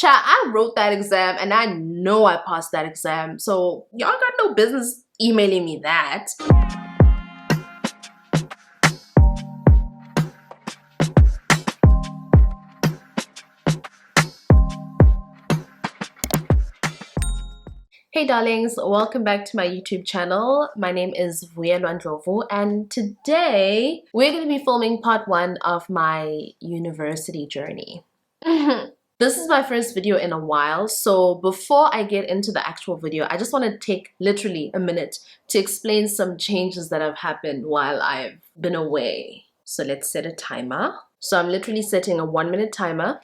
Chat, I wrote that exam and I know I passed that exam. So y'all got no business emailing me that. Hey darlings, welcome back to my YouTube channel. My name is Vuyelwa, and today we're going to be filming part 1 of my university journey. This is my first video in a while, so before I get into the actual video, I just want to take literally a minute to explain some changes that have happened while I've been away. So let's set a timer. So I'm literally setting a 1-minute timer.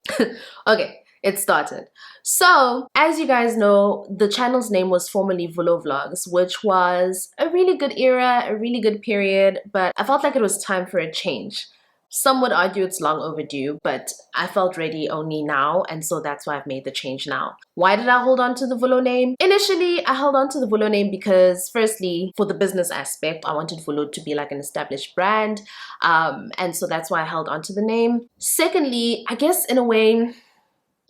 Okay. It started. So, as you guys know, the channel's name was formerly Vuyelwa Vlogs, which was a really good era, a really good period, but I felt like it was time for a change. Some would argue it's long overdue, but I felt ready only now, and so that's why I've made the change now. Why did I hold on to the Vuyelwa name? Initially, I held on to the Vuyelwa name because, firstly, for the business aspect, I wanted Vuyelwa to be like an established brand, and so that's why I held on to the name. Secondly, I guess in a way,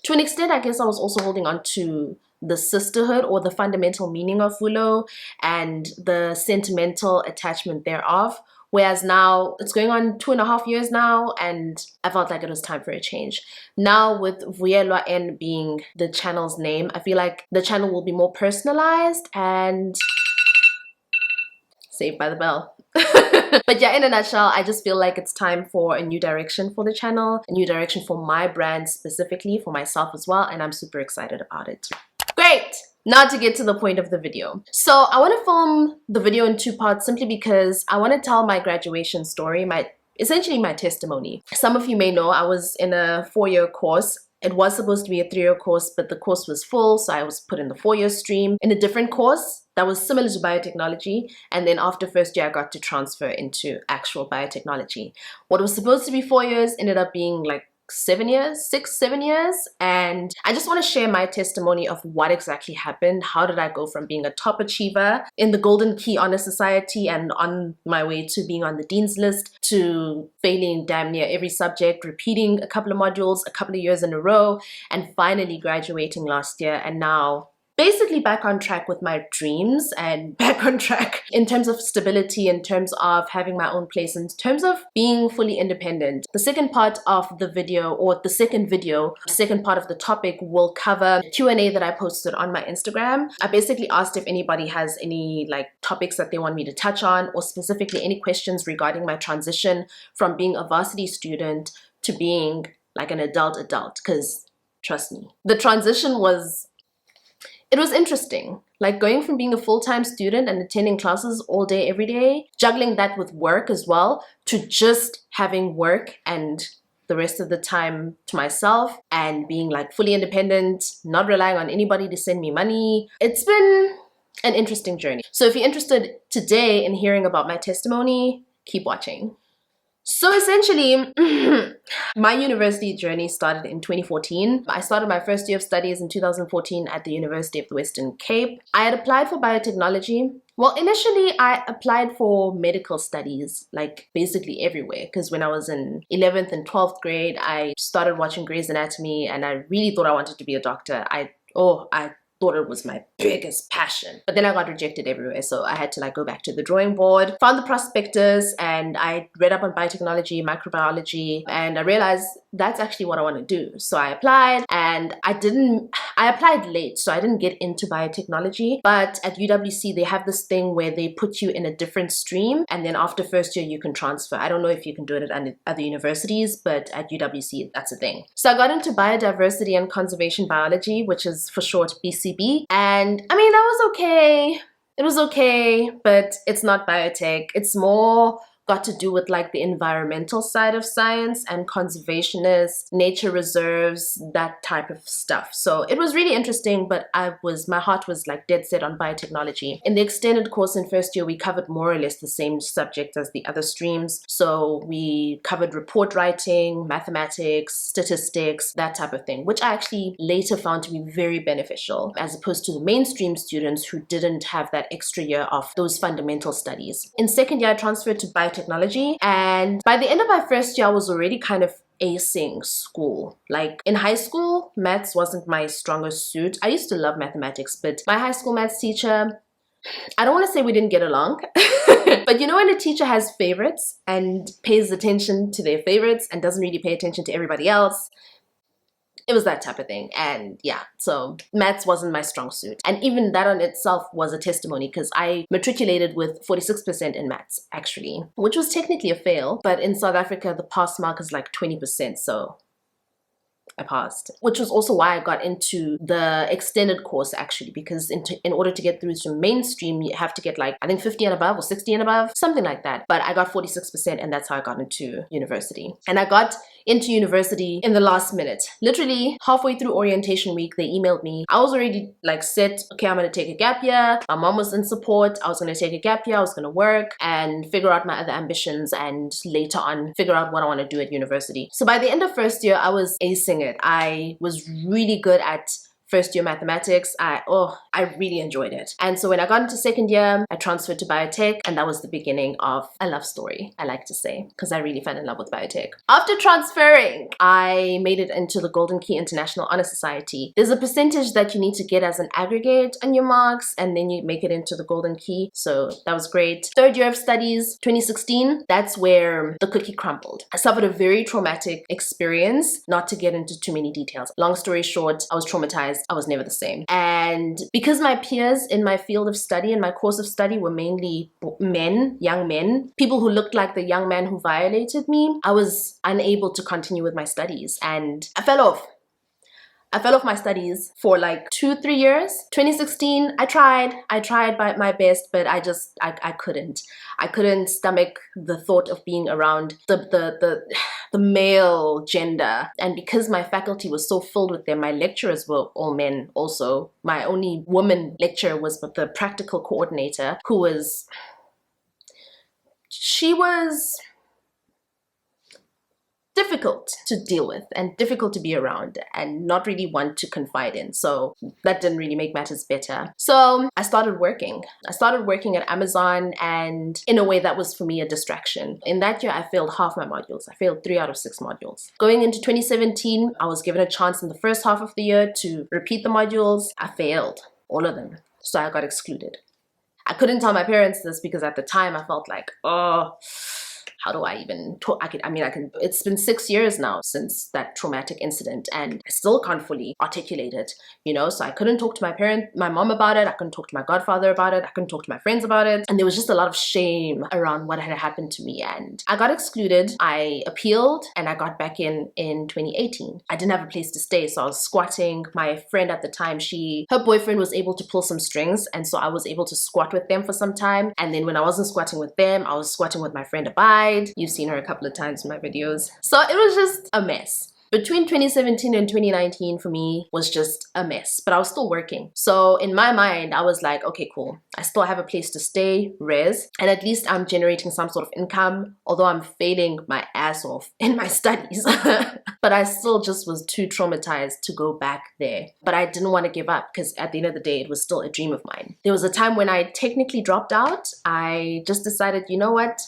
to an extent, I guess I was also holding on to the sisterhood or the fundamental meaning of Vuyelwa and the sentimental attachment thereof. Whereas now, it's going on 2.5 years now, and I felt like it was time for a change. Now, with Vuyelwa N being the channel's name, I feel like the channel will be more personalized and saved by the bell. But yeah, in a nutshell, I just feel like it's time for a new direction for the channel, a new direction for my brand specifically, for myself as well, and I'm super excited about it. Great! Now to get to the point of the video. So I want to film the video in 2 parts simply because I want to tell my graduation story, essentially my testimony. Some of you may know I was in a 4-year course. It was supposed to be a 3-year course, but the course was full, so I was put in the 4-year stream in a different course that was similar to biotechnology, and then after first year I got to transfer into actual biotechnology. What was supposed to be 4 years ended up being like 7 years, 6-7 years, and I just want to share my testimony of what exactly happened. How did I go from being a top achiever in the Golden Key Honor Society and on my way to being on the Dean's List to failing damn near every subject, repeating a couple of modules a couple of years in a row, and finally graduating last year, and now basically back on track with my dreams and back on track in terms of stability, in terms of having my own place, in terms of being fully independent. The second part of the video, or the second part of the topic will cover a Q&A that I posted on my Instagram. I basically asked if anybody has any like topics that they want me to touch on, or specifically any questions regarding my transition from being a varsity student to being like an adult, because trust me, the transition was interesting. Like going from being a full-time student and attending classes all day, every day, juggling that with work as well, to just having work and the rest of the time to myself and being like fully independent, not relying on anybody to send me money. It's been an interesting journey. So if you're interested today in hearing about my testimony, keep watching. So essentially, my university journey started in 2014. I started my first year of studies in 2014 at the University of the Western Cape. I had applied for biotechnology. Well, initially I applied for medical studies, like basically everywhere, because when I was in 11th and 12th grade, I started watching Grey's Anatomy and I really thought I wanted to be a doctor. I thought it was my biggest passion, but then I got rejected everywhere, so I had to like go back to the drawing board, found the prospectus, and I read up on biotechnology, microbiology, and I realized that's actually what I want to do. So I applied, and I applied late, so I didn't get into biotechnology, but at UWC they have this thing where they put you in a different stream, and then after first year you can transfer. I don't know if you can do it at other universities, but at UWC that's a thing. So I got into biodiversity and conservation biology, which is for short BCB. And I mean, that was okay. It was okay, but it's not biotech. It's more got to do with like the environmental side of science and conservationists, nature reserves, that type of stuff. So it was really interesting, but my heart was like dead set on biotechnology. In the extended course in first year, we covered more or less the same subjects as the other streams. So we covered report writing, mathematics, statistics, that type of thing, which I actually later found to be very beneficial as opposed to the mainstream students who didn't have that extra year of those fundamental studies. In second year, I transferred to biotechnology, and by the end of my first year, I was already kind of acing school. Like in high school, maths wasn't my strongest suit. I used to love mathematics, but my high school maths teacher, I don't want to say we didn't get along, but you know when a teacher has favorites and pays attention to their favorites and doesn't really pay attention to everybody else? It was that type of thing. And yeah, so maths wasn't my strong suit. And even that on itself was a testimony, because I matriculated with 46% in maths, actually, which was technically a fail. But in South Africa, the pass mark is like 20%. So I passed, which was also why I got into the extended course, actually, because in order to get through to mainstream, you have to get like, I think 50 and above or 60 and above, something like that. But I got 46%, and that's how I got into university. And I got into university in the last minute. Literally halfway through orientation week, they emailed me. I was already like set, okay, I'm gonna take a gap year. My mom was in support. I was gonna take a gap year. I was gonna work and figure out my other ambitions, and later on figure out what I want to do at university. So by the end of first year, I was acing it. I was really good at first year mathematics. I really enjoyed it. And so when I got into second year, I transferred to biotech, and that was the beginning of a love story, I like to say, because I really fell in love with biotech. After transferring, I made it into the Golden Key International Honor Society. There's a percentage that you need to get as an aggregate on your marks, and then you make it into the Golden Key. So that was great. Third year of studies, 2016, that's where the cookie crumbled. I suffered a very traumatic experience, not to get into too many details. Long story short, I was traumatized. I was never the same. And because my peers in my field of study and my course of study were mainly men, young men, people who looked like the young man who violated me, I was unable to continue with my studies, and I fell off. I fell off my studies for like 2-3 years. 2016, I tried by my best, but I couldn't. I couldn't stomach the thought of being around the male gender. And because my faculty was so filled with them, my lecturers were all men also. My only woman lecturer was the practical coordinator, who was, she was difficult to deal with and difficult to be around and not really one to confide in. So that didn't really make matters better. So I started working. I started working at Amazon, and in a way that was for me a distraction. In that year, I failed half my modules. I failed 3 out of 6 modules. Going into 2017, I was given a chance in the first half of the year to repeat the modules. I failed all of them. So I got excluded. I couldn't tell my parents this because at the time I felt like, oh, how do I even talk? It's been 6 years now since that traumatic incident, and I still can't fully articulate it, you know? So I couldn't talk to my mom about it. I couldn't talk to my godfather about it. I couldn't talk to my friends about it. And there was just a lot of shame around what had happened to me. And I got excluded. I appealed, and I got back in 2018. I didn't have a place to stay, so I was squatting. My friend at the time, her boyfriend was able to pull some strings, and so I was able to squat with them for some time. And then when I wasn't squatting with them, I was squatting with my friend Abide. You've seen her a couple of times in my videos. So it was just a mess. Between 2017 and 2019 for me was just a mess, but I was still working. So in my mind, I was like, okay, cool. I still have a place to stay, res, and at least I'm generating some sort of income, although I'm failing my ass off in my studies. But I still just was too traumatized to go back there. But I didn't want to give up, because at the end of the day, it was still a dream of mine. There was a time when I technically dropped out. I just decided, you know what?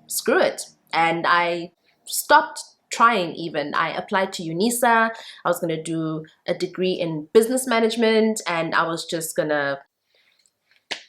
Screw it. And I stopped trying even. I applied to UNISA. I was going to do a degree in business management, and I was just going to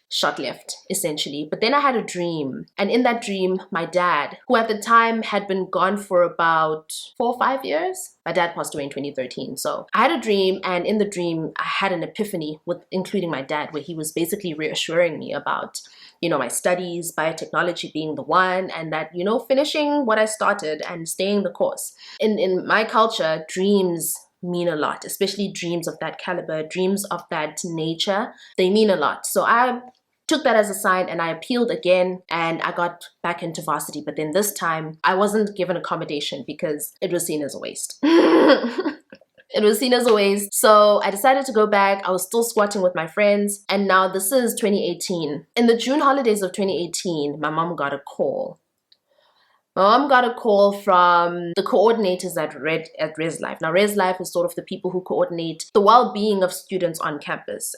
shot left, essentially. But then I had a dream, and in that dream, my dad, who at the time had been gone for about 4 or 5 years, my dad passed away in 2013. So I had a dream, and in the dream, I had an epiphany with including my dad, where he was basically reassuring me about, you know, my studies, biotechnology being the one, and that, you know, finishing what I started and staying the course. In my culture, dreams mean a lot, especially dreams of that caliber, dreams of that nature. They mean a lot. So I took that as a sign, and I appealed again, and I got back into varsity. But then this time I wasn't given accommodation because it was seen as a waste. It was seen as a waste. So I decided to go back. I was still squatting with my friends. And now this is 2018. In the June holidays of 2018, my mom got a call. My mom got a call from the coordinators at Res Life. Now, Res Life is sort of the people who coordinate the well-being of students on campus.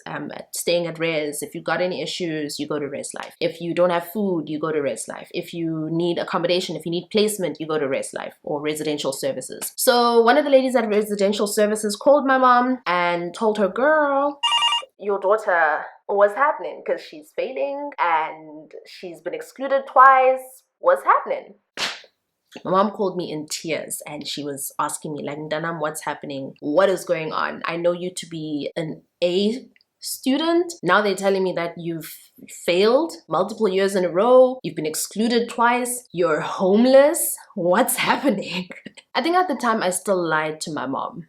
Staying at Res, if you got any issues, you go to Res Life. If you don't have food, you go to Res Life. If you need accommodation, if you need placement, you go to Res Life or residential services. So one of the ladies at residential services called my mom and told her, girl, your daughter, what's happening? Because she's failing and she's been excluded twice. What's happening? My mom called me in tears and she was asking me, like, Ndanam, what's happening? What is going on? I know you to be an A student. Now they're telling me that you've failed multiple years in a row. You've been excluded twice. You're homeless. What's happening? I think at the time I still lied to my mom.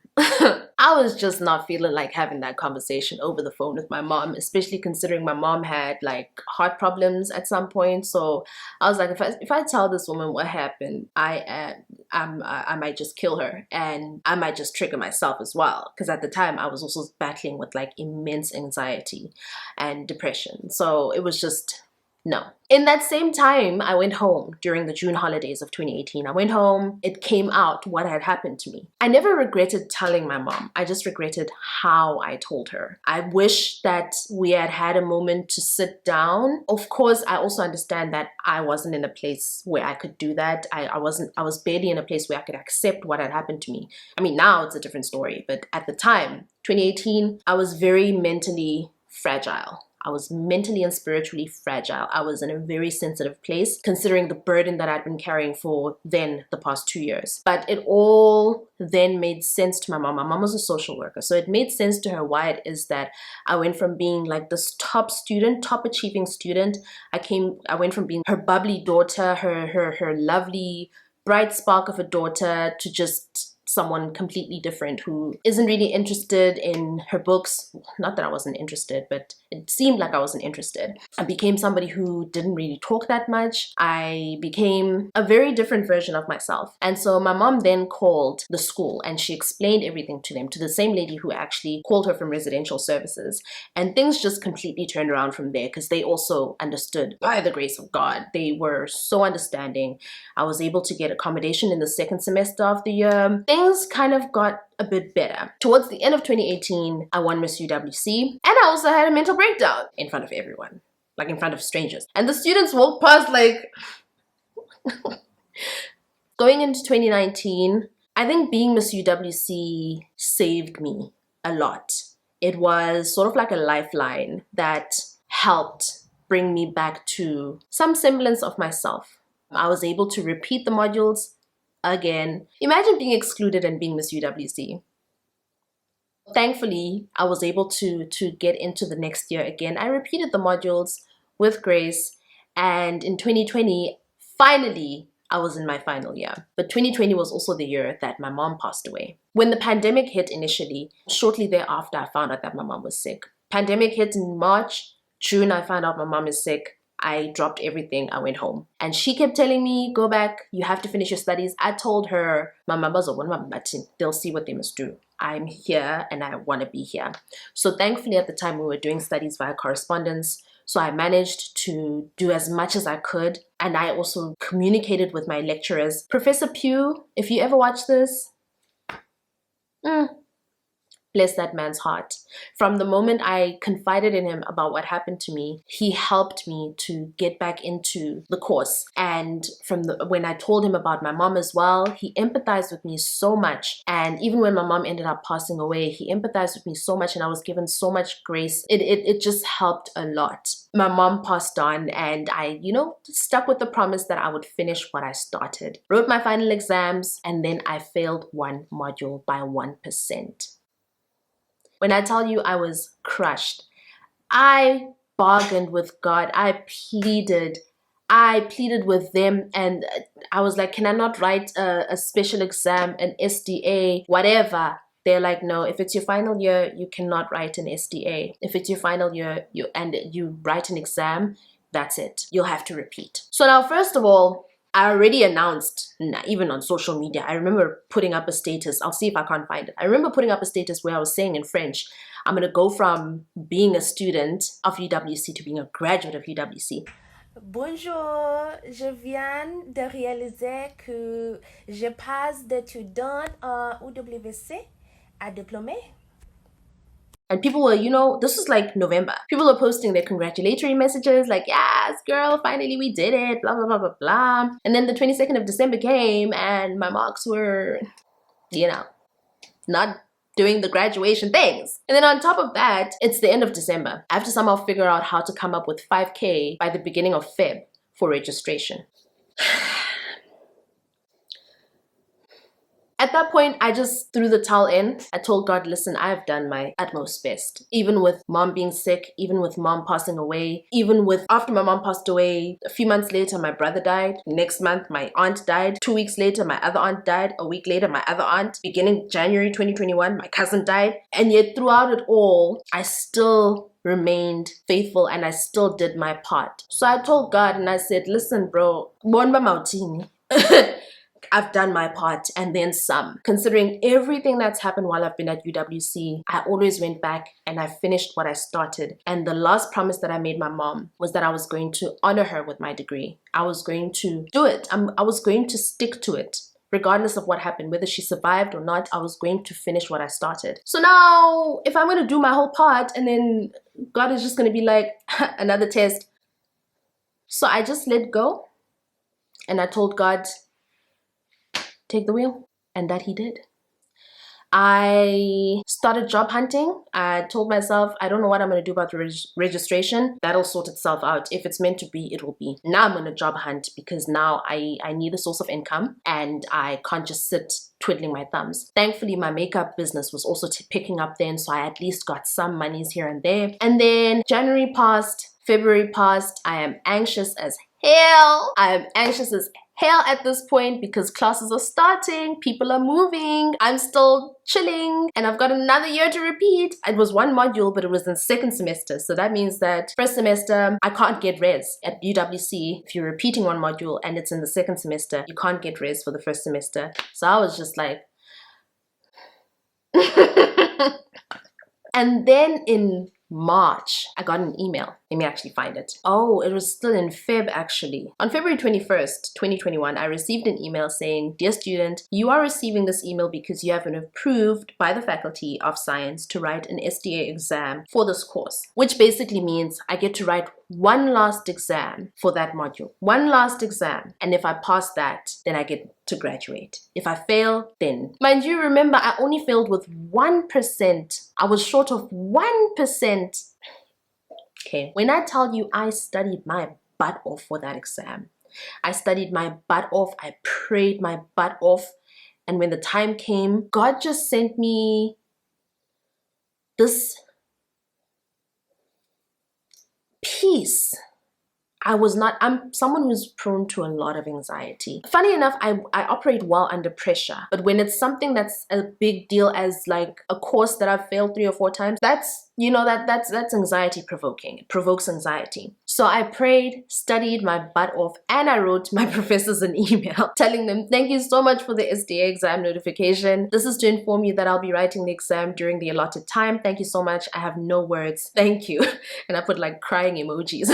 I was just not feeling like having that conversation over the phone with my mom, especially considering my mom had like heart problems at some point. So I was like, if I tell this woman what happened, I might just kill her and I might just trigger myself as well. Because at the time I was also battling with like immense anxiety and depression. So it was just no. In that same time, I went home during the June holidays of 2018. I went home, it came out what had happened to me. I never regretted telling my mom. I just regretted how I told her. I wish that we had had a moment to sit down. Of course, I also understand that I wasn't in a place where I could do that. I was barely in a place where I could accept what had happened to me. I mean, now it's a different story, but at the time, 2018, I was very mentally fragile. I was mentally and spiritually fragile. I was in a very sensitive place considering the burden that I'd been carrying for then the past 2 years. But it all then made sense to my mom. My mom was a social worker. So it made sense to her why it is that I went from being like this top student, top achieving student. I went from being her bubbly daughter, her lovely, bright spark of a daughter to just someone completely different who isn't really interested in her books. Not that I wasn't interested, but it seemed like I wasn't interested. I became somebody who didn't really talk that much. I became a very different version of myself. And so my mom then called the school and she explained everything to them, to the same lady who actually called her from residential services. And things just completely turned around from there because they also understood, by the grace of God. They were so understanding. I was able to get accommodation in the second semester of the year. Things kind of got a bit better. Towards the end of 2018, I won Miss UWC, and I also had a mental breakdown in front of everyone, like in front of strangers. And the students walked past like... Going into 2019, I think being Miss UWC saved me a lot. It was sort of like a lifeline that helped bring me back to some semblance of myself. I was able to repeat the modules again. Imagine being excluded and being Miss UWC. Thankfully, I was able to get into the next year again. I repeated the modules with grace, and in 2020, finally, I was in my final year. But 2020 was also the year that my mom passed away. When the pandemic hit initially, shortly thereafter, I found out that my mom was sick. Pandemic hit in March. June, I found out my mom is sick. I dropped everything. I went home. And she kept telling me, go back. You have to finish your studies. I told her, they'll see what they must do. I'm here and I want to be here. So thankfully at the time we were doing studies via correspondence. So I managed to do as much as I could. And I also communicated with my lecturers. Professor Pugh, if you ever watch this, bless that man's heart. From the moment I confided in him about what happened to me, he helped me to get back into the course. And when I told him about my mom as well, he empathized with me so much. And even when my mom ended up passing away, he empathized with me so much and I was given so much grace. It just helped a lot. My mom passed on and I, stuck with the promise that I would finish what I started. Wrote my final exams and then I failed one module by 1%. When I tell you I was crushed, I bargained with God. I pleaded with them and I was like, can I not write a special exam, an SDA, whatever? They're like, no, if it's your final year, you cannot write an SDA. If it's your final year and you write an exam, that's it. You'll have to repeat. So now, first of all, I already announced, even on social media, I remember putting up a status. I'll see if I can't find it. I remember putting up a status where I was saying in French, I'm going to go from being a student of UWC to being a graduate of UWC. Bonjour, je viens de réaliser que je passe d'étudiant en UWC à diplômé. And people were, you know, this was like November. People were posting their congratulatory messages like, yes, girl, finally we did it, blah, blah, blah, blah, blah. And then the 22nd of December came and my marks were, you know, not doing the graduation things. And then on top of that, it's the end of December. I have to somehow figure out how to come up with 5K by the beginning of Feb for registration. At that point, I just threw the towel in. I told God, listen, I have done my utmost best. Even with mom being sick, even with mom passing away, even with after my mom passed away, a few months later, my brother died. Next month, my aunt died. 2 weeks later, my other aunt died. A week later, my other aunt. Beginning January 2021, my cousin died. And yet throughout it all, I still remained faithful and I still did my part. So I told God and I said, listen, bro, bonba mautini. I've done my part and then some. Considering everything that's happened while I've been at UWC, I always went back and I finished what I started. And the last promise that I made my mom was that I was going to honor her with my degree. I was going to do it. I was going to stick to it. Regardless of what happened, whether she survived or not, I was going to finish what I started. So now, if I'm going to do my whole part and then God is just going to be like, another test. So I just let go and I told God, take the wheel, and that he did. I started job hunting. I told myself, I don't know what I'm going to do about the registration. That'll sort itself out. If it's meant to be, it will be. Now I'm going to job hunt because now I need a source of income and I can't just sit twiddling my thumbs. Thankfully, my makeup business was also picking up then, so I at least got some monies here and there. And then January passed, February passed. I am anxious as hell. I am anxious as hell at this point because classes are starting, people are moving, I'm still chilling, and I've got another year to repeat. It was one module, but it was in second semester. So that means that first semester, I can't get res. At UWC, if you're repeating one module and it's in the second semester, you can't get res for the first semester. So I was just like... And then in March, I got an email. Let me actually find it. Oh, it was still in Feb actually. On February 21st, 2021, I received an email saying, dear student, you are receiving this email because you have been approved by the Faculty of Science to write an SDA exam for this course, which basically means I get to write one last exam for that module. One last exam. And if I pass that, then I get to graduate. If I fail, then... Mind you, remember, I only failed with 1%. I was short of 1%. Okay, when I tell you I studied my butt off for that exam, I studied my butt off, I prayed my butt off, and when the time came, God just sent me this peace. I'm someone who's prone to a lot of anxiety. Funny enough, I operate well under pressure, but when it's something that's a big deal as like a course that I've failed 3 or 4 times, that's, you know, that's anxiety provoking. It provokes anxiety. So I prayed, studied my butt off, and I wrote my professors an email telling them, thank you so much for the SDA exam notification. This is to inform you that I'll be writing the exam during the allotted time. Thank you so much. I have no words. Thank you. And I put like crying emojis.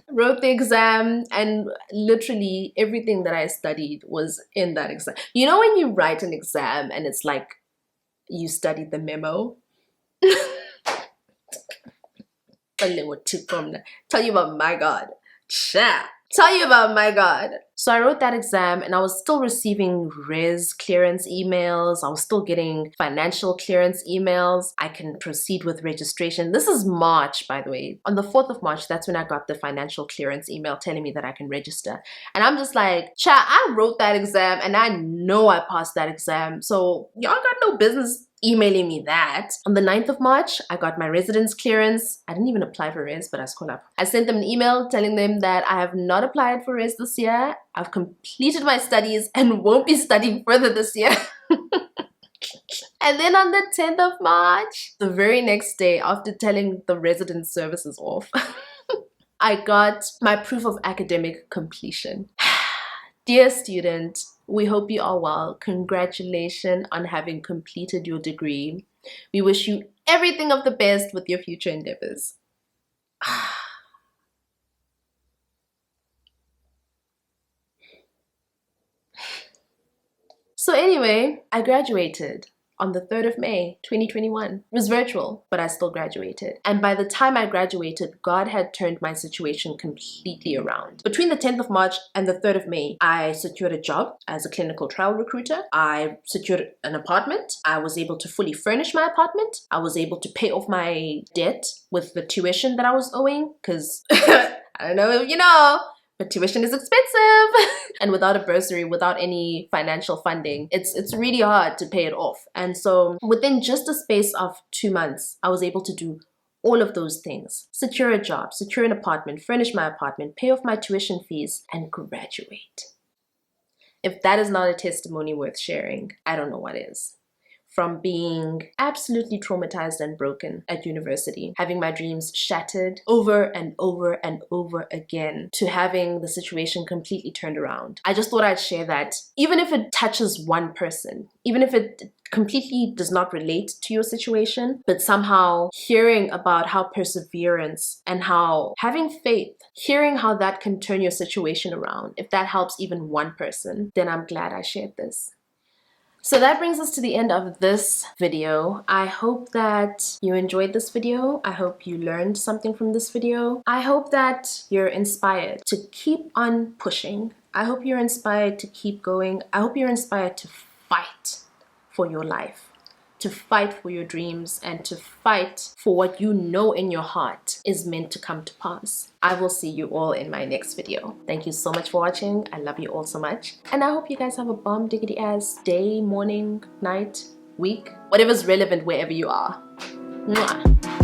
Wrote the exam, and literally everything that I studied was in that exam. You know when you write an exam and it's like you studied the memo? A little tip from that. Tell you about my God. Cha. Tell you about my God. So I wrote that exam and I was still receiving res clearance emails. I was still getting financial clearance emails. I can proceed with registration. This is March, by the way. On the 4th of March, that's when I got the financial clearance email telling me that I can register. And I'm just like, cha, I wrote that exam and I know I passed that exam. So y'all got no business emailing me that. On the 9th of March, I got my residence clearance. I didn't even apply for res, but I scrolled up. I sent them an email telling them that I have not applied for res this year. I've completed my studies and won't be studying further this year. And then on the 10th of March, the very next day after telling the residence services off, I got my proof of academic completion. Dear student, we hope you are well. Congratulations on having completed your degree. We wish you everything of the best with your future endeavors. So anyway, I graduated on the 3rd of May, 2021. It was virtual, but I still graduated. And by the time I graduated, God had turned my situation completely around. Between the 10th of March and the 3rd of May, I secured a job as a clinical trial recruiter. I secured an apartment. I was able to fully furnish my apartment. I was able to pay off my debt with the tuition that I was owing, because I don't know if you know, but tuition is expensive. And without a bursary, without any financial funding, it's really hard to pay it off. And so within just a space of 2 months, I was able to do all of those things. Secure a job, secure an apartment, furnish my apartment, pay off my tuition fees, and graduate. If that is not a testimony worth sharing, I don't know what is. From being absolutely traumatized and broken at university, having my dreams shattered over and over and over again, to having the situation completely turned around. I just thought I'd share that, even if it touches one person, even if it completely does not relate to your situation, but somehow hearing about how perseverance and how having faith, hearing how that can turn your situation around, if that helps even one person, then I'm glad I shared this. So that brings us to the end of this video. I hope that you enjoyed this video. I hope you learned something from this video. I hope that you're inspired to keep on pushing. I hope you're inspired to keep going. I hope you're inspired to fight for your life, to fight for your dreams, and to fight for what you know in your heart is meant to come to pass. I will see you all in my next video. Thank you so much for watching. I love you all so much. And I hope you guys have a bomb diggity ass day, morning, night, week, whatever's relevant wherever you are. Mwah.